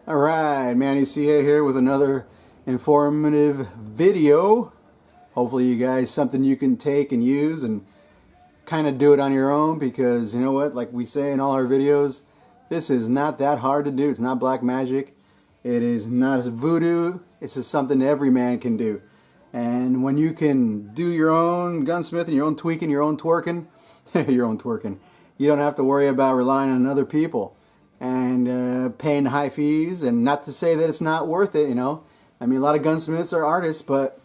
Alright, Manny CA here with another informative video. Hopefully you guys something you can take and use and kind of do it on your own, because you know what, like we say in all our videos, this is not that hard to do. It's not black magic. It is not voodoo. It's just something every man can do. And when you can do your own gunsmithing, your own tweaking, your own twerking, your own twerking, you don't have to worry about relying on other people and paying high fees. And not to say that it's not worth it, you know. I mean, a lot of gunsmiths are artists, but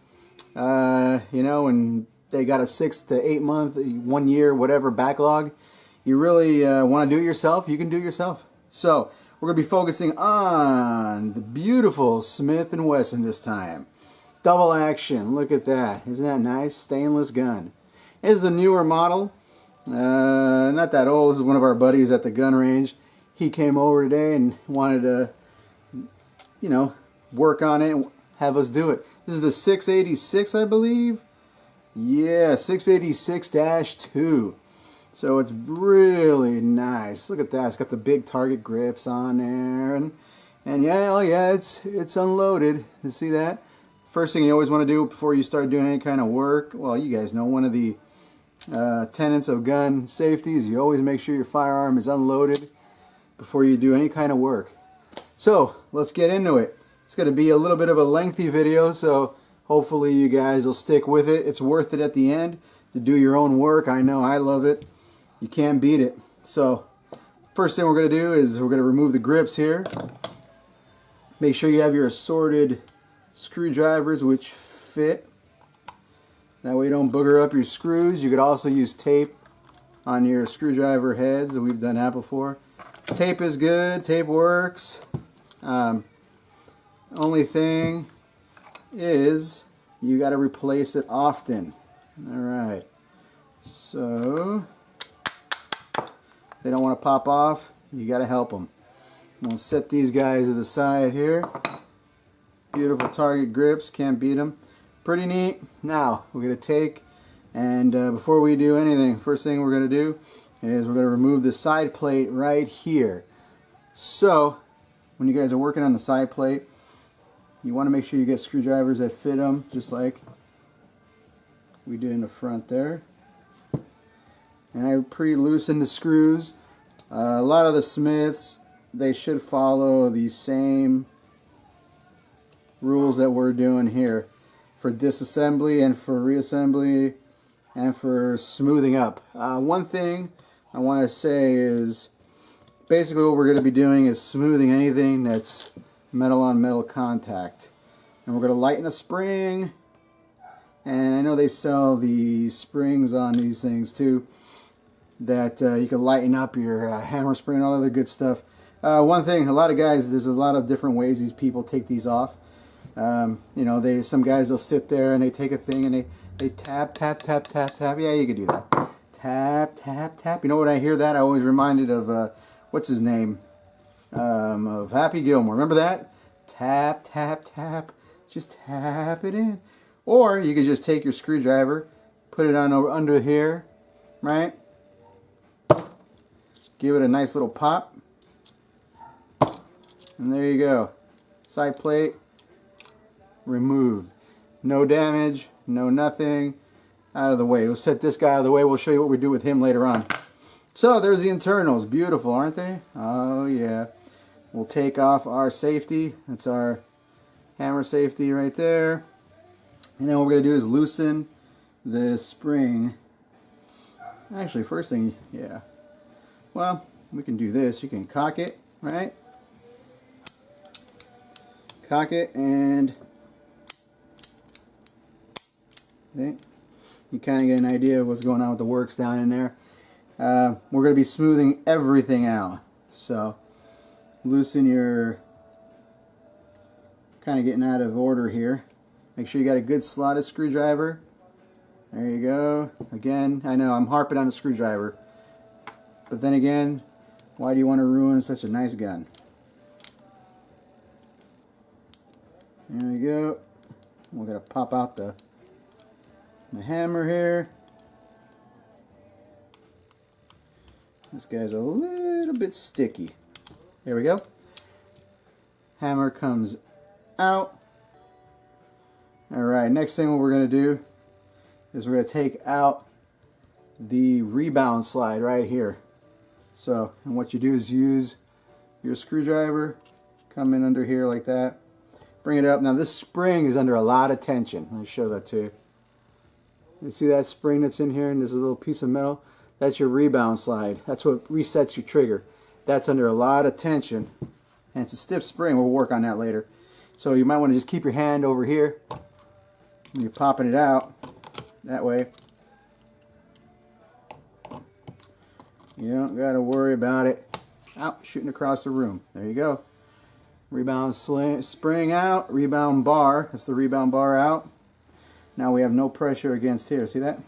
you know, when they got a 6 to 8 month, 1 year, whatever backlog, you really want to do it yourself, you can do it yourself. So we're going to be focusing on the beautiful Smith & Wesson this time. Double action, look at that. Isn't that nice? Stainless gun. This is the newer model. Not that old. This is one of our buddies at the gun range. He came over today and wanted to, you know, work on it and have us do it. This is the 686, I believe. Yeah, 686-2. So it's really nice. Look at that. It's got the big target grips on there, and yeah, oh yeah, it's unloaded. You see that? First thing you always want to do before you start doing any kind of work, well, you guys know one of the tenets of gun safety is you always make sure your firearm is unloaded before you do any kind of work. So let's get into it. It's going to be a little bit of a lengthy video, so hopefully you guys will stick with it. It's worth it at the end to do your own work. I know, I love it. You can't beat it. So first thing we're going to do is we're going to remove the grips here. Make sure you have your assorted screwdrivers which fit. That way you don't booger up your screws. You could also use tape on your screwdriver heads. We've done that before. Tape is good. Tape works. Only thing is you got to replace it often. Alright, so they don't want to pop off. You got to help them. We'll set these guys to the side here. Beautiful target grips, can't beat them. Pretty neat. Now we're going to take and before we do anything, first thing we're going to do is we're going to remove the side plate right here. So when you guys are working on the side plate, you want to make sure you get screwdrivers that fit them, just like we did in the front there. And I pre-loosened the screws. A lot of the Smiths, they should follow the same rules that we're doing here for disassembly and for reassembly and for smoothing up. One thing I want to say is basically what we're going to be doing is smoothing anything that's metal on metal contact. And we're going to lighten a spring, and I know they sell the springs on these things too that you can lighten up your hammer spring and all other good stuff. One thing, a lot of guys, there's a lot of different ways these people take these off. You know, some guys will sit there and they take a thing and they tap, tap, tap, tap, tap. Yeah, you could do that. Tap, tap, tap. You know, when I hear that, I always reminded of what's his name? Of Happy Gilmore. Remember that? Tap, tap, tap. Just tap it in. Or you could just take your screwdriver, put it on under here, right? Give it a nice little pop. And there you go. Side plate removed. No damage, no nothing. Out of the way. We'll set this guy out of the way. We'll show you what we do with him later on. So there's the internals. Beautiful, aren't they? Oh yeah. We'll take off our safety. That's our hammer safety right there. And then what we're going to do is loosen the spring. Actually, first thing, yeah. Well, we can do this. You can cock it, right? Cock it, and see? You kind of get an idea of what's going on with the works down in there. We're going to be smoothing everything out. So loosen your, kind of getting out of order here. Make sure you got a good slotted screwdriver. There you go. Again, I know I'm harping on the screwdriver, but then again, why do you want to ruin such a nice gun? There we go. We're going to pop out the hammer here. This guy's a little bit sticky. There we go. Hammer comes out. Alright, next thing what we're going to do is we're going to take out the rebound slide right here. So, and what you do is use your screwdriver, come in under here like that, bring it up. Now this spring is under a lot of tension. Let me show that to you. You see that spring that's in here and there's a little piece of metal? That's your rebound slide. That's what resets your trigger. That's under a lot of tension and it's a stiff spring. We'll work on that later. So you might want to just keep your hand over here when you're popping it out. That way you don't got to worry about it shooting across the room. There you go. Rebound spring out, rebound bar. That's the rebound bar out. Now we have no pressure against here. See that?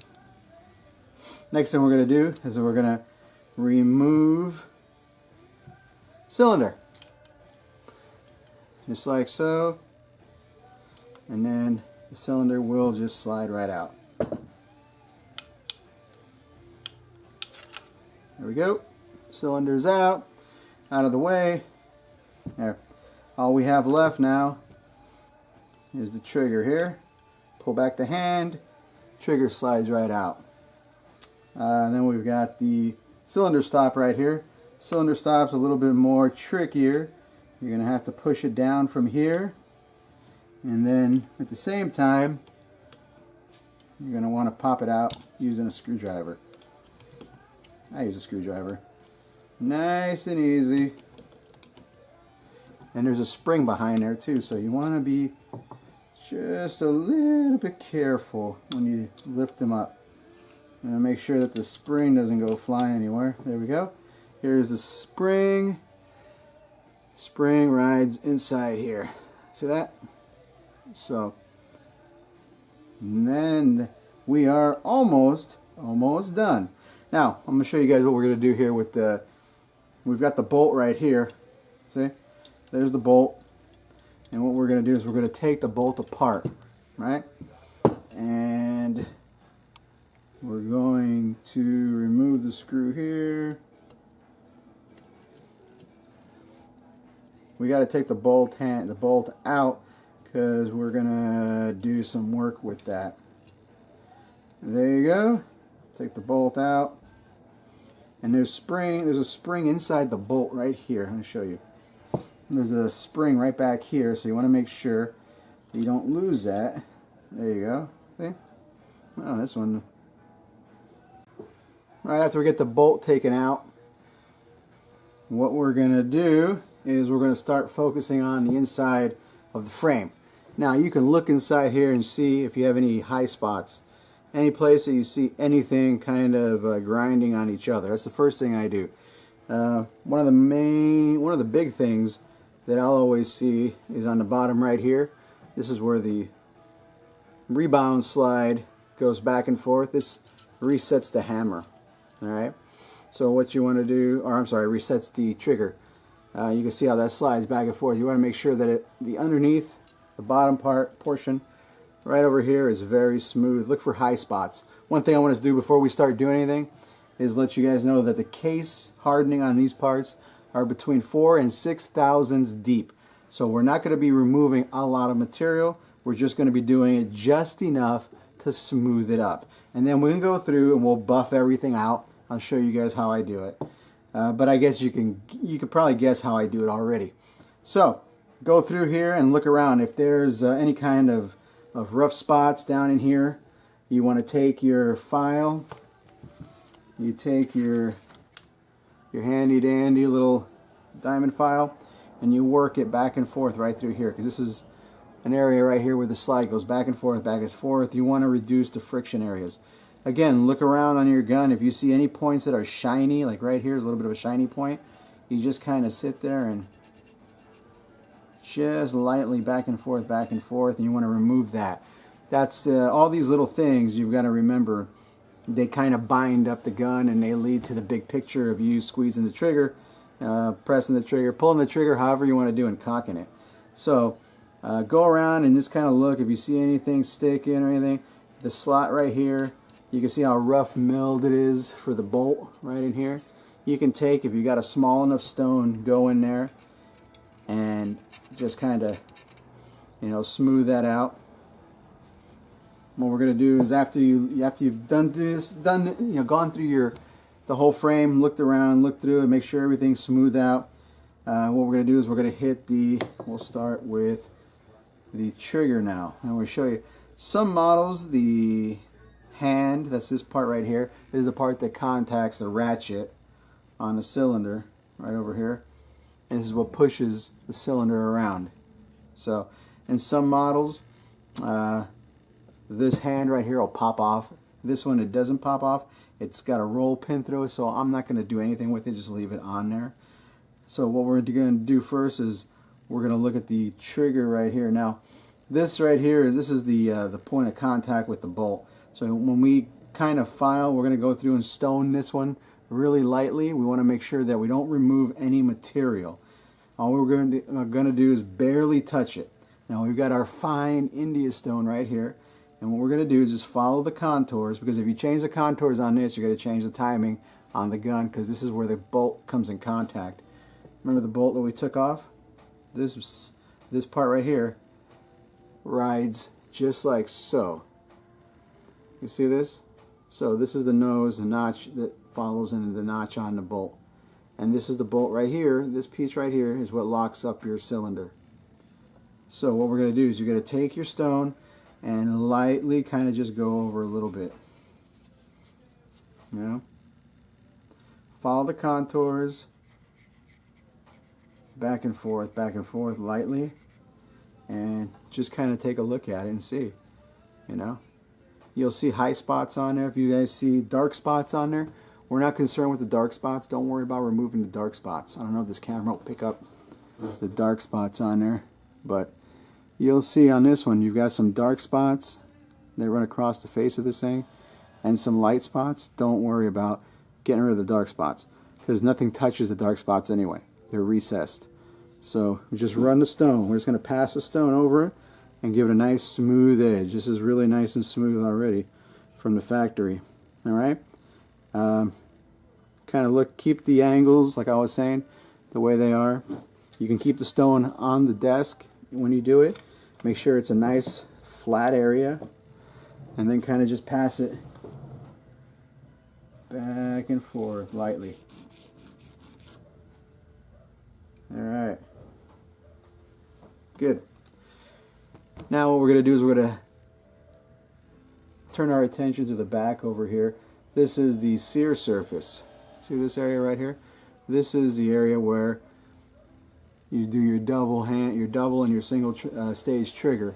Next thing we're going to do is we're going to remove cylinder. Just like so. And then the cylinder will just slide right out. There we go. Cylinder's out of the way. There. All we have left now is the trigger here. Pull back the hand. Trigger slides right out. Then we've got the cylinder stop right here. Cylinder stop's a little bit more trickier. You're going to have to push it down from here. And then at the same time, you're going to want to pop it out using a screwdriver. I use a screwdriver. Nice and easy. And there's a spring behind there too, so you want to be just a little bit careful when you lift them up. And make sure that the spring doesn't go flying anywhere. There we go. Here's the spring. Spring rides inside here. See that? So, and then we are almost done. Now, I'm going to show you guys what we're going to do here with the, we've got the bolt right here. See? There's the bolt. And what we're going to do is we're going to take the bolt apart, right? And we're going to remove the screw here. We got to take the bolt out because we're going to do some work with that. There you go. Take the bolt out. And there's a spring inside the bolt right here. Let me show you. There's a spring right back here, so you want to make sure you don't lose that. There you go. See? Oh, this one. Right after we get the bolt taken out, what we're going to do is we're going to start focusing on the inside of the frame. Now you can look inside here and see if you have any high spots. Any place that you see anything kind of grinding on each other. That's the first thing I do. One of the big things that I'll always see is on the bottom right here. This is where the rebound slide goes back and forth. This resets the hammer. Alright, so what you want to do, or I'm sorry, resets the trigger. You can see how that slides back and forth. You want to make sure that the underneath, the bottom portion, right over here is very smooth. Look for high spots. One thing I want us to do before we start doing anything is let you guys know that the case hardening on these parts are between 4 and 6 thousandths deep. So we're not going to be removing a lot of material. We're just going to be doing it just enough to smooth it up. And then we can go through and we'll buff everything out. I'll show you guys how I do it. But I guess you can probably guess how I do it already. So go through here and look around. If there's any kind of rough spots down in here, you want to take your file, you take your handy dandy little diamond file, and you work it back and forth right through here, because this is an area right here where the slide goes back and forth, back and forth. You want to reduce the friction areas. Again, look around on your gun. If you see any points that are shiny, like right here is a little bit of a shiny point, you just kind of sit there and just lightly back and forth, and you want to remove that. That's all these little things you've got to remember. They kind of bind up the gun and they lead to the big picture of you squeezing the trigger, pressing the trigger, pulling the trigger, however you want to do, and cocking it. So go around and just kind of look. If you see anything sticking or anything, the slot right here, you can see how rough milled it is for the bolt right in here. You can take, if you got a small enough stone, go in there and just kind of, you know, smooth that out. What we're going to do is after you've done this, gone through the whole frame, looked around, looked through it, make sure everything's smoothed out. What we're going to do is we're going to hit we'll start with the trigger now. And we'll show you some models, the hand, that's this part right here, is the part that contacts the ratchet on the cylinder right over here. And this is what pushes the cylinder around. So in some models, this hand right here will pop off. This one, it doesn't pop off. It's got a roll pin through it, so I'm not going to do anything with it, just leave it on there. So what we're going to do first is we're going to look at the trigger right here. Now, this right here, this is the point of contact with the bolt. So when we kind of file, we're going to go through and stone this one really lightly. We want to make sure that we don't remove any material. All we're going to do is barely touch it. Now we've got our fine India stone right here. And what we're going to do is just follow the contours, because if you change the contours on this, you're going to change the timing on the gun, because this is where the bolt comes in contact. Remember the bolt that we took off? This part right here rides just like so. You see this? So this is the nose, the notch that follows into the notch on the bolt. And this is the bolt right here. This piece right here is what locks up your cylinder. So what we're going to do is you're going to take your stone and lightly kind of just go over a little bit. You know? Follow the contours. Back and forth lightly. And just kind of take a look at it and see. You know? You'll see high spots on there. If you guys see dark spots on there, we're not concerned with the dark spots. Don't worry about removing the dark spots. I don't know if this camera will pick up the dark spots on there, but you'll see on this one you've got some dark spots. They run across the face of this thing, and some light spots. Don't worry about getting rid of the dark spots, because nothing touches the dark spots anyway. They're recessed. So we just run the stone. We're just going to pass the stone over it and give it a nice smooth edge. This is really nice and smooth already from the factory. Alright? Kind of look, keep the angles, like I was saying, the way they are. You can keep the stone on the desk when you do it. Make sure it's a nice flat area, and then kind of just pass it back and forth lightly. Alright. Good. Now what we're going to do is we're going to turn our attention to the back over here. This is the sear surface. See this area right here? This is the area where you do your double and your single stage trigger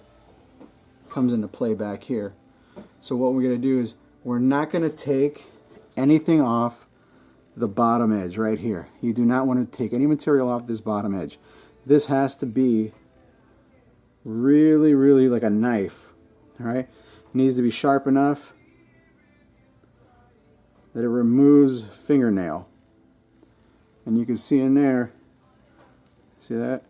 comes into play back here. So what we're going to do is we're not going to take anything off the bottom edge right here. You do not want to take any material off this bottom edge. This has to be really like a knife. Alright? It needs to be sharp enough that it removes fingernail. And you can see in there, see that?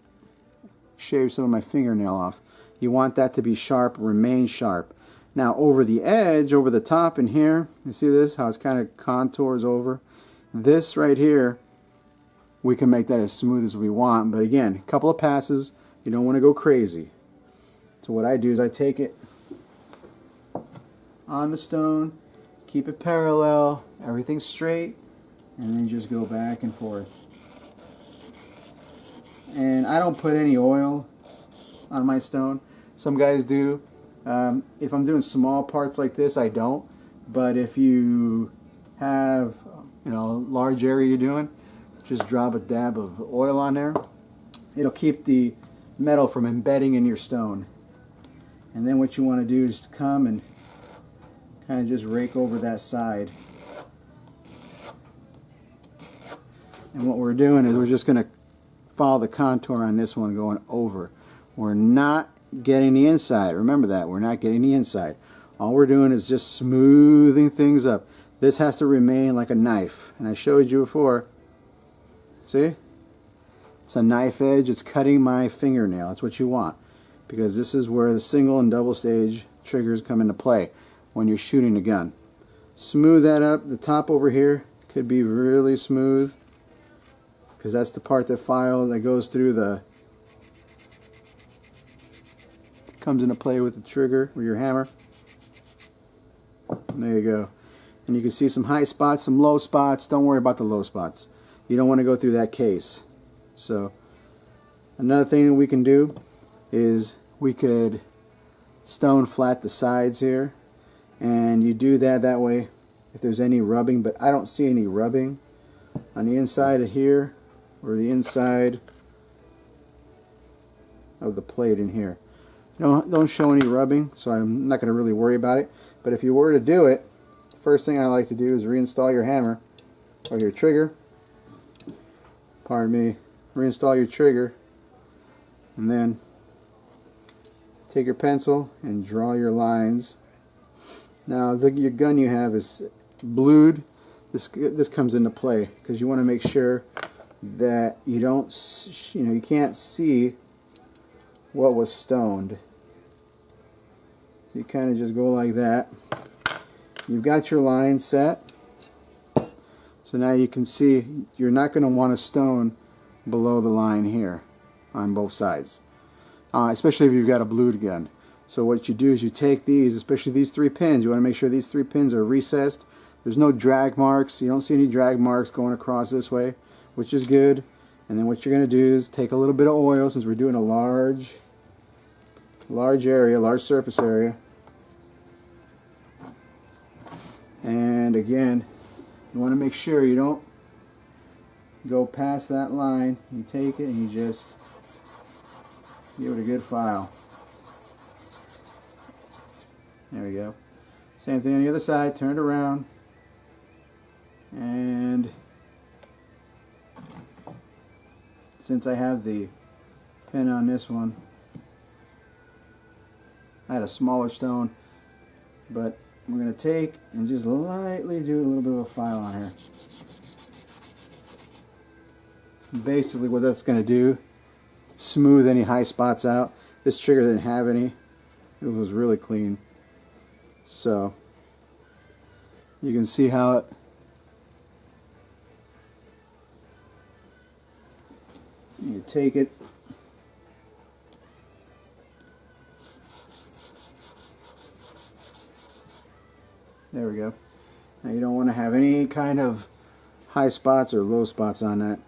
Shaved some of my fingernail off. You want that to be sharp, remain sharp. Now over the edge, over the top in here, you see this? How it's kind of contours over? This right here, we can make that as smooth as we want, but again, a couple of passes, you don't want to go crazy. So what I do is I take it on the stone, keep it parallel, everything straight, and then just go back and forth. And I don't put any oil on my stone. Some guys do. If I'm doing small parts like this, I don't. But if you have, a large area you're doing, just drop a dab of oil on there. It'll keep the metal from embedding in your stone. And then what you want to do is come and kind of just rake over that side. And what we're doing is we're just going to follow the contour on this one going over. We're not getting the inside. Remember that. We're not getting the inside. All we're doing is just smoothing things up. This has to remain like a knife. And I showed you before. See? It's a knife edge. It's cutting my fingernail. That's what you want. Because this is where the single and double stage triggers come into play when you're shooting a gun. Smooth that up. The top over here could be really smooth, because that's the part that goes through the comes into play with the trigger, with your hammer. And there you go. And you can see some high spots, some low spots. Don't worry about the low spots. You don't want to go through that case. So another thing that we can do is we could stone flat the sides here, and you do that way if there's any rubbing, but I don't see any rubbing on the inside of here or the inside of the plate in here. Don't show any rubbing, so I'm not going to really worry about it. But if you were to do it, the first thing I like to do is reinstall your hammer or your trigger. Pardon me. Reinstall your trigger, and then take your pencil and draw your lines. Now your gun you have is blued. This comes into play because you want to make sure that you don't, you can't see what was stoned. So you kind of just go like that. You've got your line set. So now you can see you're not going to want to stone below the line here on both sides, especially if you've got a blued gun. So what you do is you take these, especially these 3 pins, you want to make sure these 3 pins are recessed. There's no drag marks. You don't see any drag marks going across this way, which is good. And then what you're going to do is take a little bit of oil, since we're doing a large area, large surface area. And again, you want to make sure you don't go past that line. You take it and you just give it a good file. There we go. Same thing on the other side. Turn it around. And since I have the pin on this one, I had a smaller stone, but we're going to take and just lightly do a little bit of a file on here. Basically what that's going to do, smooth any high spots out. This trigger didn't have any. It was really clean. So you can see how it you take it, there we go. Now you don't want to have any kind of high spots or low spots on that.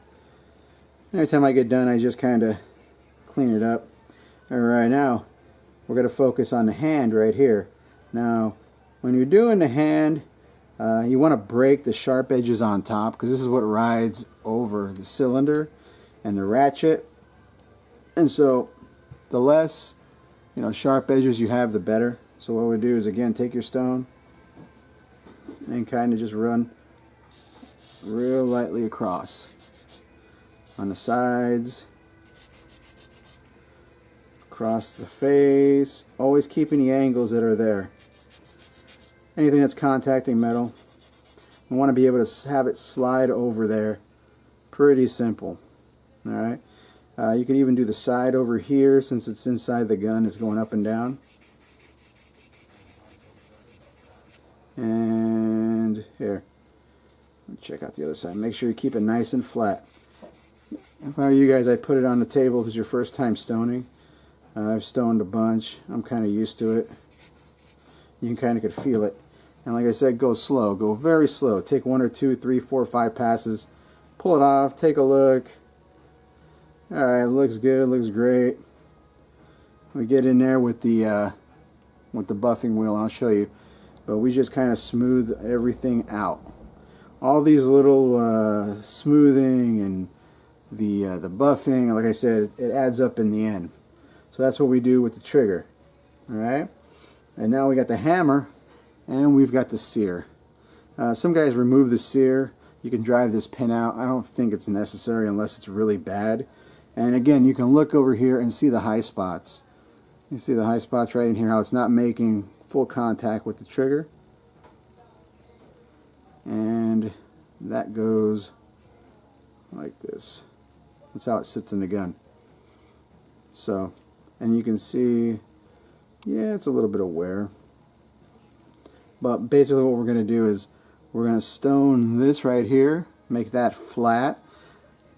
Every time I get done, I just kind of clean it up. Alright, now we're going to focus on the hand right here. Now when you're doing the hand, you want to break the sharp edges on top, because this is what rides over the cylinder and the ratchet. And so the less sharp edges you have, the better. So what we do is, again, take your stone and kind of just run real lightly across on the sides, across the face, always keeping the angles that are there. Anything that's contacting metal, we want to be able to have it slide over there. Pretty simple. Alright, you can even do the side over here, since it's inside the gun, it's going up and down. And here, check out the other side. Make sure you keep it nice and flat. If I were you guys, I'd put it on the table if it's your first time stoning. I've stoned a bunch. I'm kind of used to it. You kind of could feel it. And like I said, go slow. Go very slow. Take 1 or 2, 3, 4, 5 passes. Pull it off. Take a look. Alright, looks good. Looks great. We get in there with the buffing wheel, and I'll show you. But we just kind of smooth everything out. All these little smoothing and the buffing, like I said, it adds up in the end. So that's what we do with the trigger. Alright? And now we got the hammer, and we've got the sear. Some guys remove the sear. You can drive this pin out. I don't think it's necessary unless it's really bad. And again, you can look over here and see the high spots. You see the high spots right in here, how it's not making full contact with the trigger. And that goes like this. That's how it sits in the gun. So, and you can see, yeah, it's a little bit of wear. But basically what we're going to do is we're going to stone this right here, make that flat.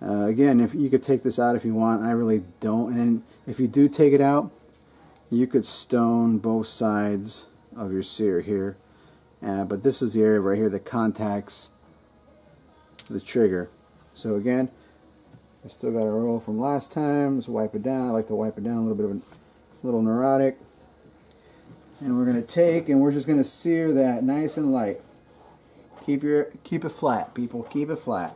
Again, if you could take this out if you want, I really don't. And if you do take it out, You could stone both sides of your sear here, but this is the area right here that contacts the trigger. So again, I still got a roll from last time. Let's wipe it down. I like to wipe it down a little bit of a little neurotic. And we're going to take and we're just going to sear that nice and light. Keep it flat, people. Keep it flat.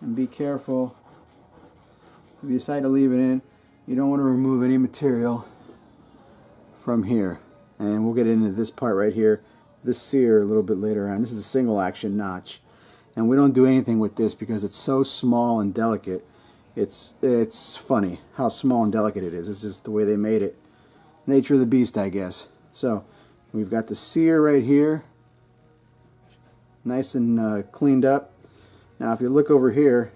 And be careful. If you decide to leave it in, you don't want to remove any material from here. And we'll get into this part right here, this sear, a little bit later on. This is a single action notch. And we don't do anything with this because it's so small and delicate. It's funny how small and delicate it is. It's just the way they made it. Nature of the beast, I guess. So we've got the sear right here, nice and cleaned up. Now if you look over here,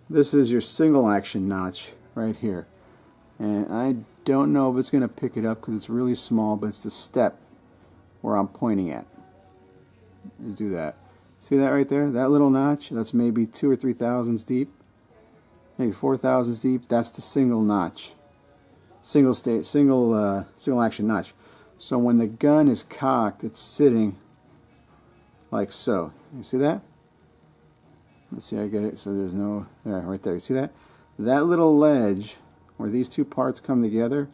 this is your single action notch right here. And I don't know if it's going to pick it up because it's really small, but it's the step where I'm pointing at. Let's do that. See that right there? That little notch, that's maybe 2 or 3 thousandths deep. Maybe 4 thousandths deep. That's the single notch. Single action notch. So when the gun is cocked, it's sitting like so. You see that? Let's see, I get it. So there's no, there, right there. You see that? That little ledge where these two parts come together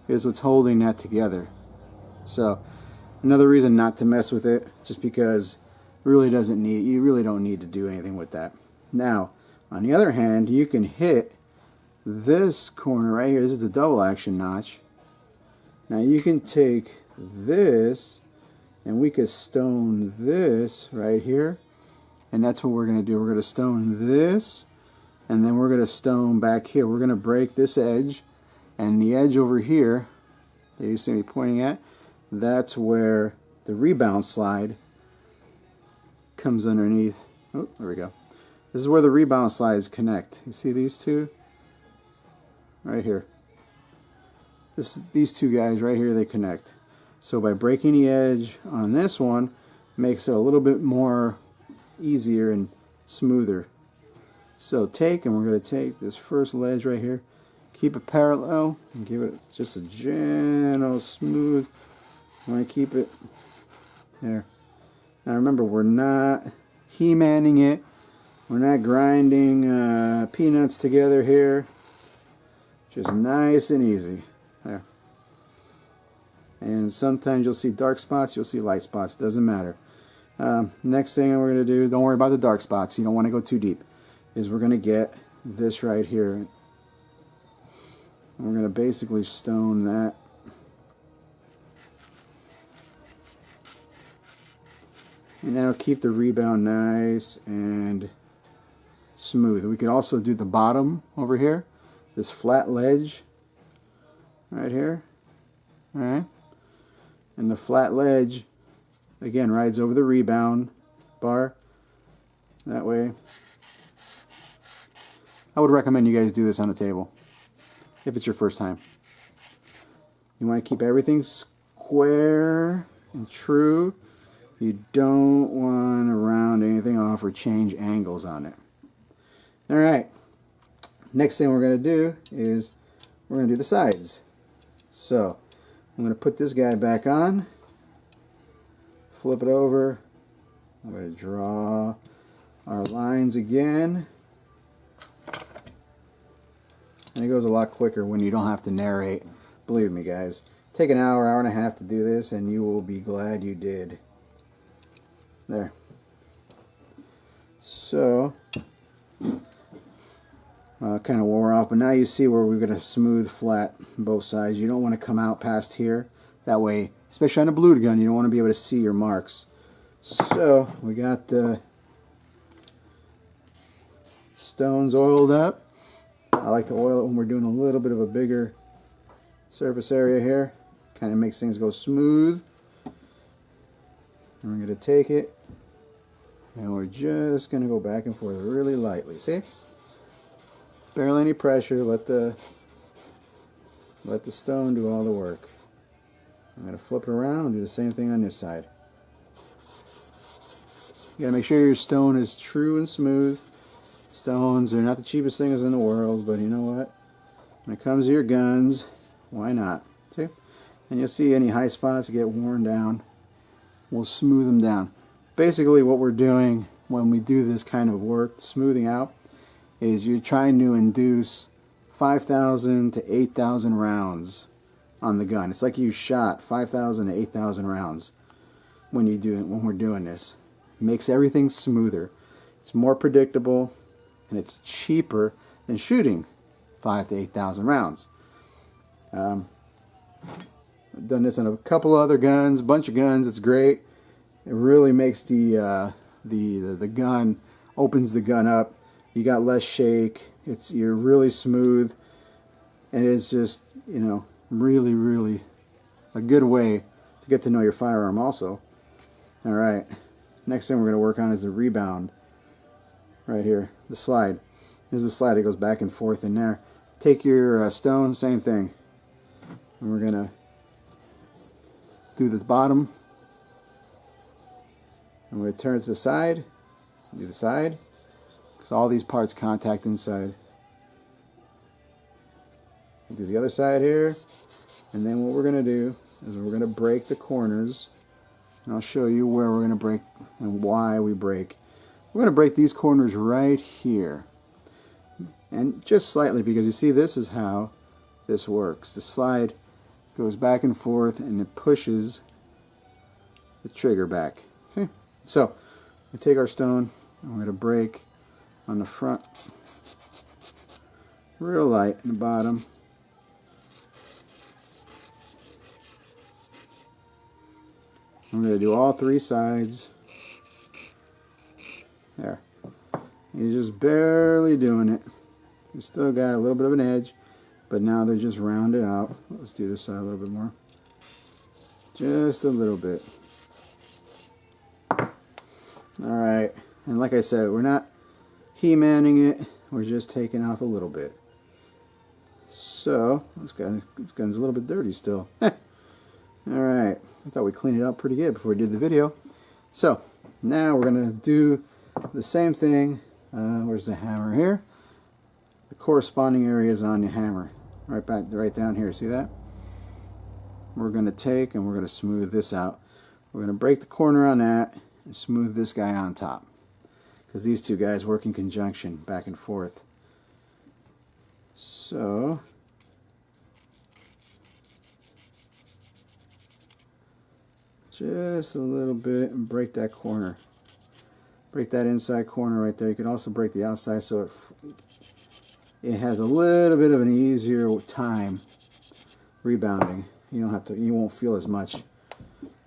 is what's holding that together. So another reason not to mess with it, just because you really don't need to do anything with that. Now, on the other hand, you can hit this corner right here. This is the double action notch. Now you can take this and we could stone this right here, and that's what we're going to do. We're going to stone this, and then we're going to stone back here. We're going to break this edge, and the edge over here that you see me pointing at, that's where the rebound slide comes underneath. Oh, there we go. This is where the rebound slides connect. You see these two? Right here. These two guys right here, they connect. So by breaking the edge on this one, makes it a little bit more easier and smoother. So we're going to take this first ledge right here, keep it parallel, and give it just a gentle smooth. I want to keep it there. Now remember, we're not he-manning it. We're not grinding peanuts together here. Just nice and easy. There. And sometimes you'll see dark spots, you'll see light spots. Doesn't matter. Next thing we're going to do, don't worry about the dark spots. You don't want to go too deep. Is we're going to get this right here. And we're going to basically stone that. And that'll keep the rebound nice and smooth. We could also do the bottom over here. This flat ledge right here. Alright. And the flat ledge again rides over the rebound bar. That way. I would recommend you guys do this on a table if it's your first time. You want to keep everything square and true. You don't want to round anything off or change angles on it. Alright. Next thing we're going to do is we're going to do the sides. So I'm going to put this guy back on, flip it over, I'm going to draw our lines again, and it goes a lot quicker when you don't have to narrate. Believe me guys, take an hour, hour and a half to do this and you will be glad you did. There. So kind of wore off, but now you see where we're going to smooth flat both sides. You don't want to come out past here. That way, especially on a blued gun, you don't want to be able to see your marks. So we got the stones oiled up. I like to oil it when we're doing a little bit of a bigger surface area here. Kind of makes things go smooth. And we're going to take it and we're just going to go back and forth really lightly. See? Barely any pressure. Let the stone do all the work. I'm going to flip it around and do the same thing on this side. You gotta make sure your stone is true and smooth. Stones are not the cheapest things in the world, but you know what? When it comes to your guns, why not? See? And you'll see any high spots get worn down. We'll smooth them down. Basically what we're doing when we do this kind of work, smoothing out, is you're trying to induce 5,000 to 8,000 rounds on the gun. It's like you shot 5,000 to 8,000 rounds when we're doing this. It makes everything smoother. It's more predictable, and it's cheaper than shooting 5,000 to 8,000 rounds. I've done this on a couple other guns, a bunch of guns. It's great. It really makes the gun, opens the gun up. You got less shake. You're really smooth, and it's just, you know, really a good way to get to know your firearm also. All right, next thing we're going to work on is the rebound. Right here, the slide. This is the slide that goes back and forth in there. Take your stone, same thing, and we're going to do the bottom. I'm going to turn it to the side, do the side, because all these parts contact inside. Do the other side here, and then what we're going to do is we're going to break the corners, and I'll show you where we're going to break and why we break. We're going to break these corners right here, and just slightly, because you see this is how this works. The slide goes back and forth, and it pushes the trigger back. See? So we take our stone, and we're going to break on the front, real light in the bottom. I'm going to do all three sides. There. You're just barely doing it. You still got a little bit of an edge, but now they're just rounded out. Let's do this side a little bit more. Just a little bit. Alright, and like I said, we're not He-manning it, we're just taking off a little bit. So, this gun's a little bit dirty still. Alright, I thought we cleaned it up pretty good before we did the video. So, now we're going to do the same thing. Where's the hammer here? The corresponding areas on the hammer. Right down here, see that? We're going to take and we're going to smooth this out. We're going to break the corner on that and smooth this guy on top, because these two guys work in conjunction, back and forth. So just a little bit and break that corner. Break that inside corner right there. You can also break the outside so it has a little bit of an easier time rebounding. You won't feel as much.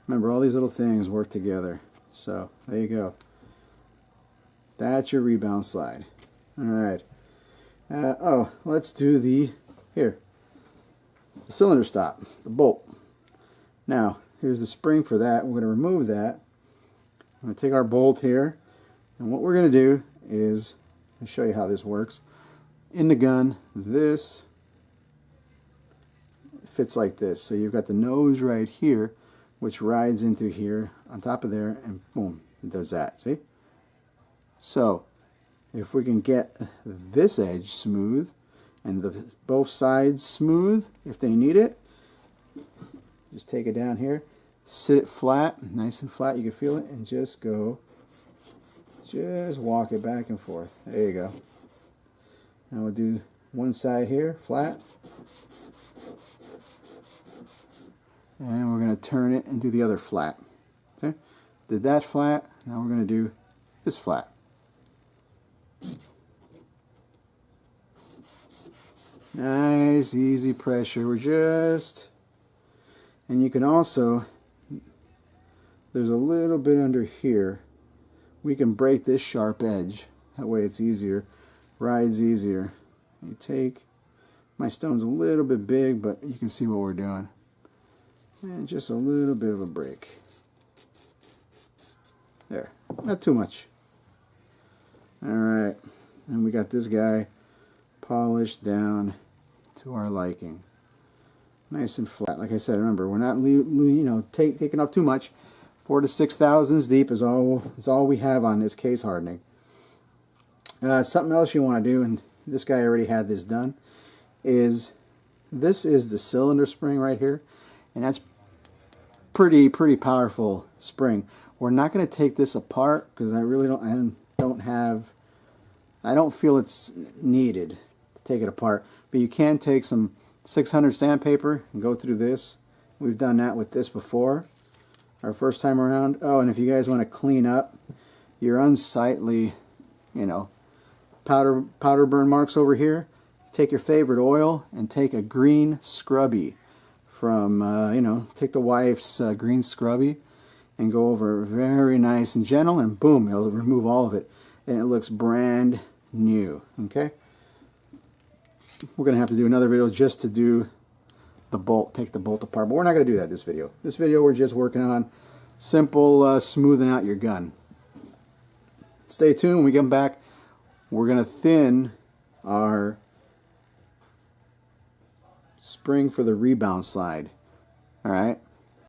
Remember, all these little things work together. So there you go. That's your rebound slide. Alright. Let's do the cylinder stop, the bolt. Now, here's the spring for that. We're going to remove that. I'm going to take our bolt here, and what we're going to do is, I'll show you how this works. In the gun, this fits like this. So you've got the nose right here, which rides into here, on top of there, and boom, it does that, see? So, if we can get this edge smooth, and both sides smooth, if they need it, just take it down here, sit it flat, nice and flat, you can feel it, and just walk it back and forth. There you go. Now we'll do one side here, flat. And we're going to turn it and do the other flat. Okay? Did that flat, now we're going to do this flat. Nice, easy pressure. And you can also, there's a little bit under here. We can break this sharp edge. That way it's easier, rides easier. You take, my stone's a little bit big, but you can see what we're doing. And just a little bit of a break. There, not too much. Alright, and we got this guy polished down to our liking. Nice and flat. Like I said, remember, we're not taking off too much. 4 to 6 thousandths deep is all we have on this case hardening. Something else you want to do, and this guy already had this done, is this is the cylinder spring right here, and that's pretty powerful spring. We're not going to take this apart because I really I don't feel it's needed to take it apart. But you can take some 600 sandpaper and go through this. We've done that with this before, our first time around. Oh, and if you guys want to clean up your unsightly, you know, powder burn marks over here, take your favorite oil and take a green scrubby from, you know, take the wife's green scrubby and go over very nice and gentle, and boom, it'll remove all of it, and it looks brand new. Okay, we're gonna have to do another video just to do the bolt, take the bolt apart, but we're not gonna do that this video. This video we're just working on simple smoothing out your gun. Stay tuned. When we come back, we're gonna thin our spring for the rebound slide. All right.